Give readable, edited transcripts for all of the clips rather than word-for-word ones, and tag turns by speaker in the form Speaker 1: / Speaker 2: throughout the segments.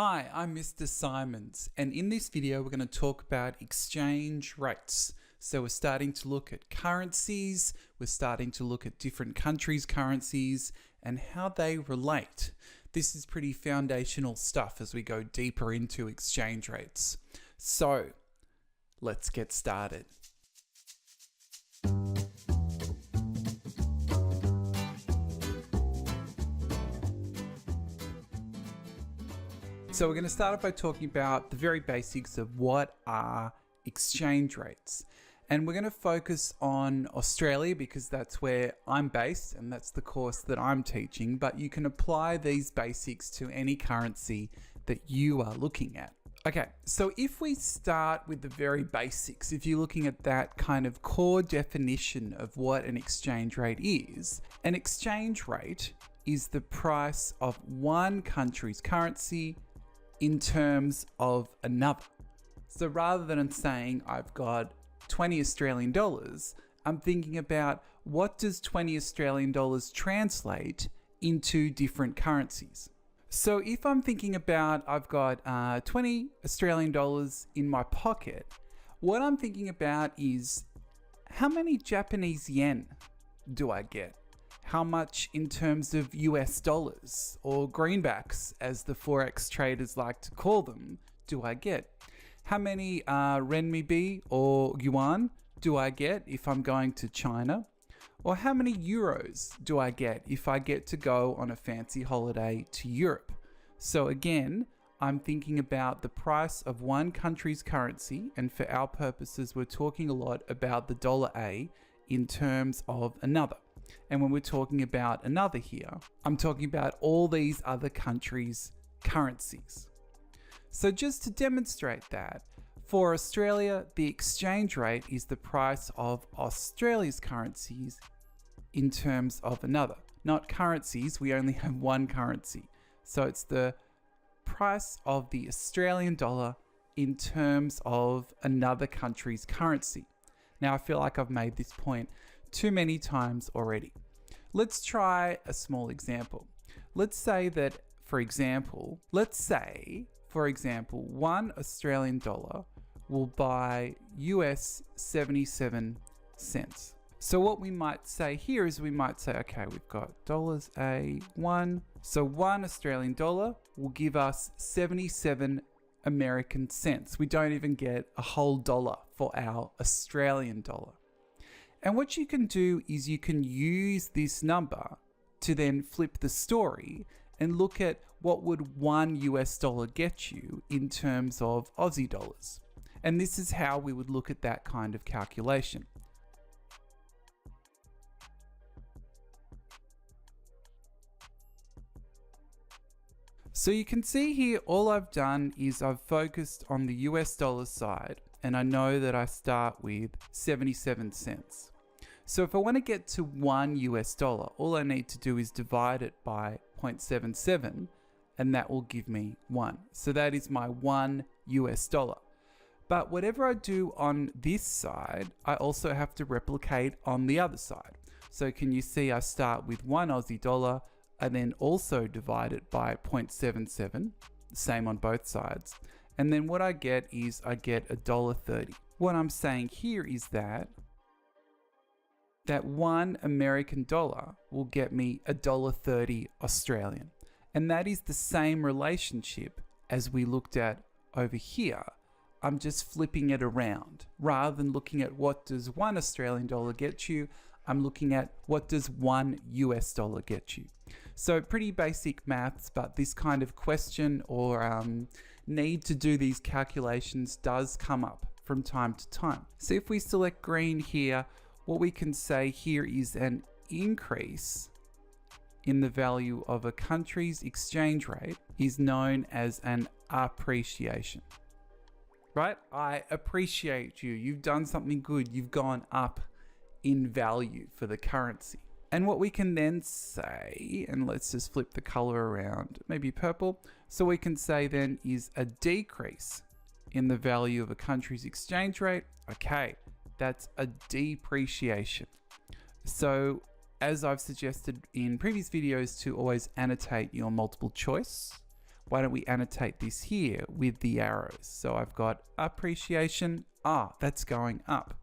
Speaker 1: Hi, I'm Mr. Simons, and in this video we're going to talk about exchange rates. So we're starting to look at currencies, we're starting to look at different countries' currencies and how they relate. This is pretty foundational stuff as we go deeper into exchange rates. So let's get started. So we're going to start off by talking about the very basics of what are exchange rates. And we're going to focus on Australia because that's where I'm based and that's the course that I'm teaching, but you can apply these basics to any currency that you are looking at. Okay, so if we start with the very basics, if you're looking at that kind of core definition of what an exchange rate is, an exchange rate is the price of one country's currency in terms of another. So rather than saying I've got 20 Australian dollars, I'm thinking about what does 20 Australian dollars translate into different currencies. So if I'm thinking about I've got 20 Australian dollars in my pocket, what I'm thinking about is how many Japanese yen do I get? How much in terms of US dollars or greenbacks, as the Forex traders like to call them, do I get? How many renminbi or yuan do I get if I'm going to China? Or how many euros do I get if I get to go on a fancy holiday to Europe? So again, I'm thinking about the price of one country's currency, and for our purposes, we're talking a lot about the dollar A in terms of another. And when we're talking about another here, I'm talking about all these other countries' currencies. So just to demonstrate that, for Australia, the exchange rate is the price of Australia's currencies in terms of another. Not currencies, we only have one currency. So it's the price of the Australian dollar in terms of another country's currency. Now I feel like I've made this point too many times already. Let's try a small example. Let's say that, for example, 1 Australian dollar will buy US 77 cents. So what we might say here is we might say, okay, we've got dollars A1. So 1 Australian dollar will give us 77 American cents. We don't even get a whole dollar for our Australian dollar. And what you can do is you can use this number to then flip the story and look at what would $1 US get you in terms of Aussie dollars. And this is how we would look at that kind of calculation. So you can see here, all I've done is I've focused on the US dollar side, and I know that I start with 77 cents. So if I want to get to $1 US, all I need to do is divide it by 0.77, and that will give me 1. So that is my $1 US. But whatever I do on this side, I also have to replicate on the other side. So can you see I start with 1 Aussie dollar, and then also divide it by 0.77, same on both sides. And then what I get is I get $1.30. What I'm saying here is that 1 American dollar will get me $1.30 Australian. And that is the same relationship as we looked at over here. I'm just flipping it around. Rather than looking at what does 1 Australian dollar get you, I'm looking at what does $1 US get you. So pretty basic maths, but this kind of question or need to do these calculations does come up from time to time. So if we select green here, what we can say here is an increase in the value of a country's exchange rate is known as an appreciation. Right? I appreciate you. You've done something good. You've gone up in value for the currency. And what we can then say, and let's just flip the color around, maybe purple. So we can say then is a decrease in the value of a country's exchange rate. Okay, that's a depreciation. So as I've suggested in previous videos to always annotate your multiple choice, why don't we annotate this here with the arrows? So I've got appreciation, that's going up.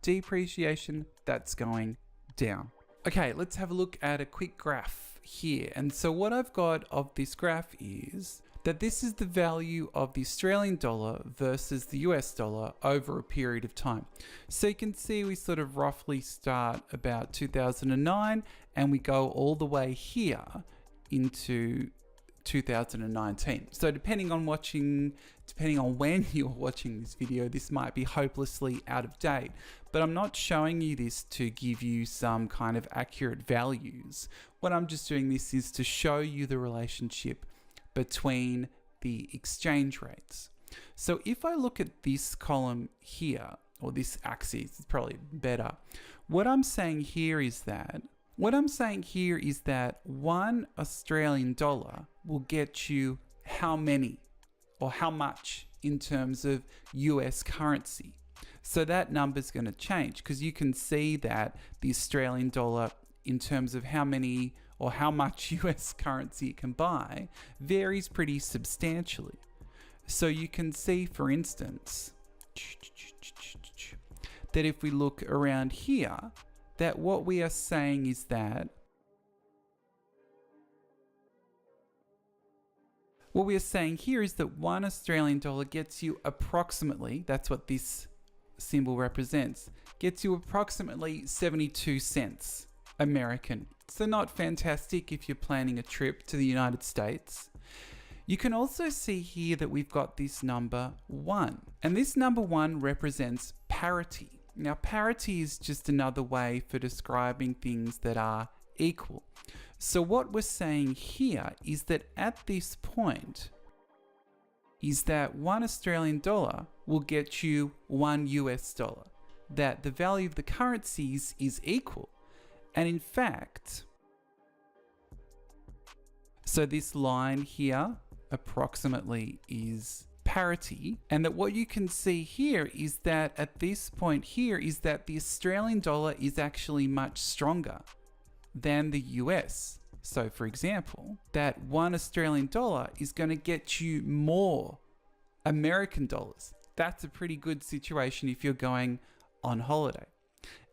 Speaker 1: Depreciation, that's going down. Okay, let's have a look at a quick graph here. And so what I've got of this graph is that this is the value of the Australian dollar versus the US dollar over a period of time. So you can see we sort of roughly start about 2009 and we go all the way here into 2019. So depending on when you're watching this video, this might be hopelessly out of date, but I'm not showing you this to give you some kind of accurate values. What I'm just doing this is to show you the relationship between the exchange rates. So if I look at this column here, or this axis, it's probably better. What I'm saying here is that 1 Australian dollar will get you how many or how much in terms of US currency. So that number's going to change because you can see that the Australian dollar in terms of how many or how much US currency it can buy varies pretty substantially. So you can see, for instance, that if we look around here, that what we are saying is that what we are saying here is that 1 Australian dollar gets you approximately, that's what this symbol represents, gets you approximately 72 cents American. So not fantastic if you're planning a trip to the United States. You can also see here that we've got this number 1, and this number 1 represents parity. Now, parity is just another way for describing things that are equal. So what we're saying here is that at this point, is that 1 Australian dollar will get you 1 US dollar, that the value of the currencies is equal. And in fact, so this line here approximately is parity, and that what you can see here is that at this point here is that the Australian dollar is actually much stronger than the US. So for example, that 1 Australian dollar is going to get you more American dollars. That's a pretty good situation if you're going on holiday.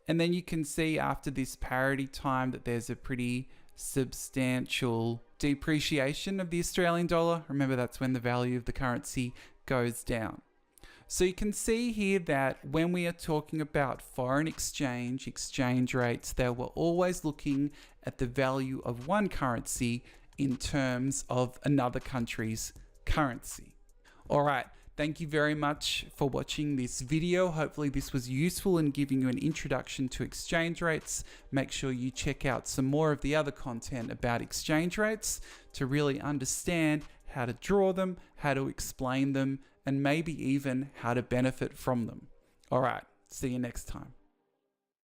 Speaker 1: And then you can see after this parity time that there's a pretty substantial depreciation of the Australian dollar. Remember, that's when the value of the currency goes down. So you can see here that when we are talking about foreign exchange rates, that we're always looking at the value of one currency in terms of another country's currency. All right. Thank you very much for watching this video. Hopefully this was useful in giving you an introduction to exchange rates. Make sure you check out some more of the other content about exchange rates to really understand how to draw them, how to explain them, and maybe even how to benefit from them. All right, see you next time.